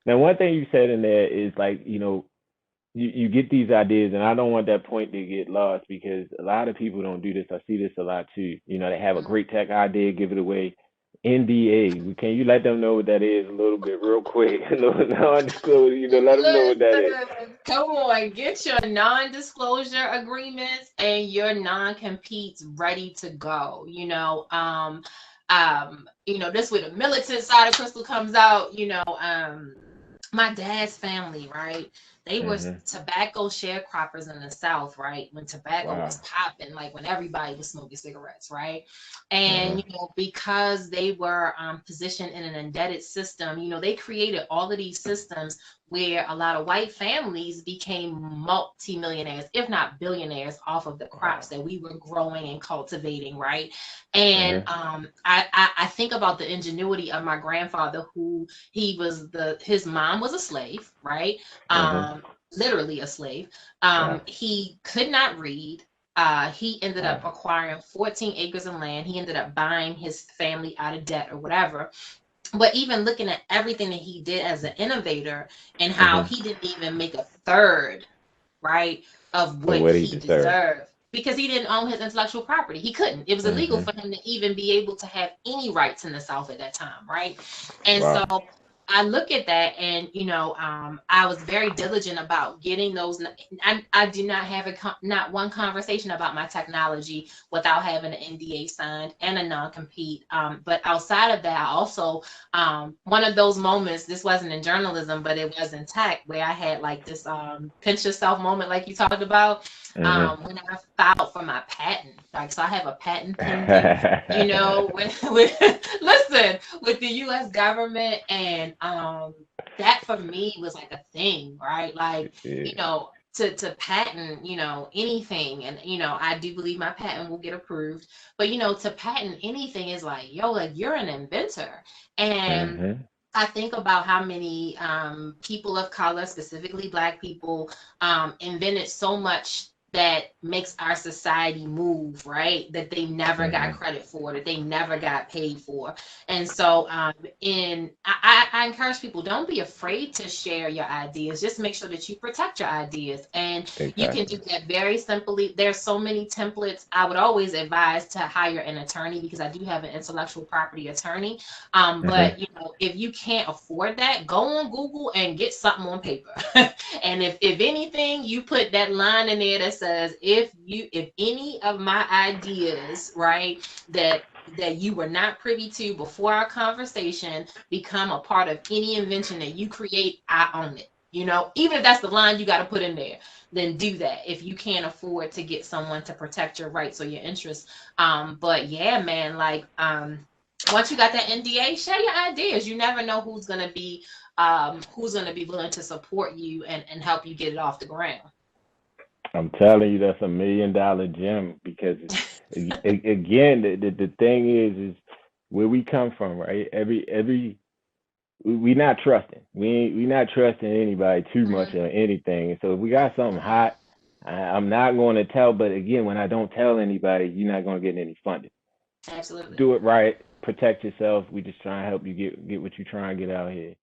Now, one thing you said in there is like, you get these ideas, and I don't want that point to get lost because a lot of people don't do this. I see this a lot too. They have a great tech idea, give it away. NDA. Can you let them know what that is a little bit real quick? Non-disclosure. Let them know what that is. Listen, come on, get your non-disclosure agreements and your non-competes ready to go. This where the militant side of Crystal comes out. My dad's family, right? They were Hmm. tobacco sharecroppers in the South, right? When tobacco was Wow. popping, like when everybody was smoking cigarettes, right? Hmm. And because they were positioned in an indebted system, they created all of these systems where a lot of white families became multimillionaires, if not billionaires, off of the crops Wow. that we were growing and cultivating, right? And Hmm. I think about the ingenuity of my grandfather, who his mom was a slave, right? Hmm. Um, literally a slave. Wow. He could not read. He ended up Wow. acquiring 14 acres of land. He ended up buying his family out of debt or whatever. But even looking at everything that he did as an innovator and how Hmm. he didn't even make a third, right, of Of what what he he deserved. deserved because he didn't own his intellectual property. He couldn't. It was illegal Hmm. for him to even be able to have any rights in the South at that time, right? And so Wow. I look at that, and I was very diligent about getting those. I do not have not one conversation about my technology without having an NDA signed and a non-compete. But outside of that, I also one of those moments. This wasn't in journalism, but it was in tech, where I had like this pinch yourself moment, like you talked about, Hmm. when I filed for my patent. Like, so I have a patent pending. Listen, with the U.S. government, and that for me was like a thing, right? Like, Yeah. to patent, anything, and I do believe my patent will get approved, but to patent anything is like, yo, like, you're an inventor. And Hmm. I think about how many people of color, specifically Black people, invented so much that makes our society move, right? That they never got Hmm. credit for, that they never got paid for. And so, I encourage people, don't be afraid to share your ideas. Just make sure that you protect your ideas. And you can do Exactly. that very simply. There's so many templates. I would always advise to hire an attorney, because I do have an intellectual property attorney. Hmm. But if you can't afford that, go on Google and get something on paper. And if anything, you put that line in there that says, if any of my ideas, right, that you were not privy to before our conversation become a part of any invention that you create, I own it. Even if that's the line you got to put in there, then do that if you can't afford to get someone to protect your rights or your interests. But yeah, man, like, once you got that NDA, share your ideas. You never know who's gonna be willing to support you and help you get it off the ground. I'm telling you, that's $1 million gem because, again, the thing is where we come from, right? We not trusting. We not trusting anybody too much Mhm. or anything. So if we got something hot, I'm not going to tell. But again, when I don't tell anybody, you're not going to get any funding. Absolutely. Do it right. Protect yourself. We just trying to help you get what you trying to get out here.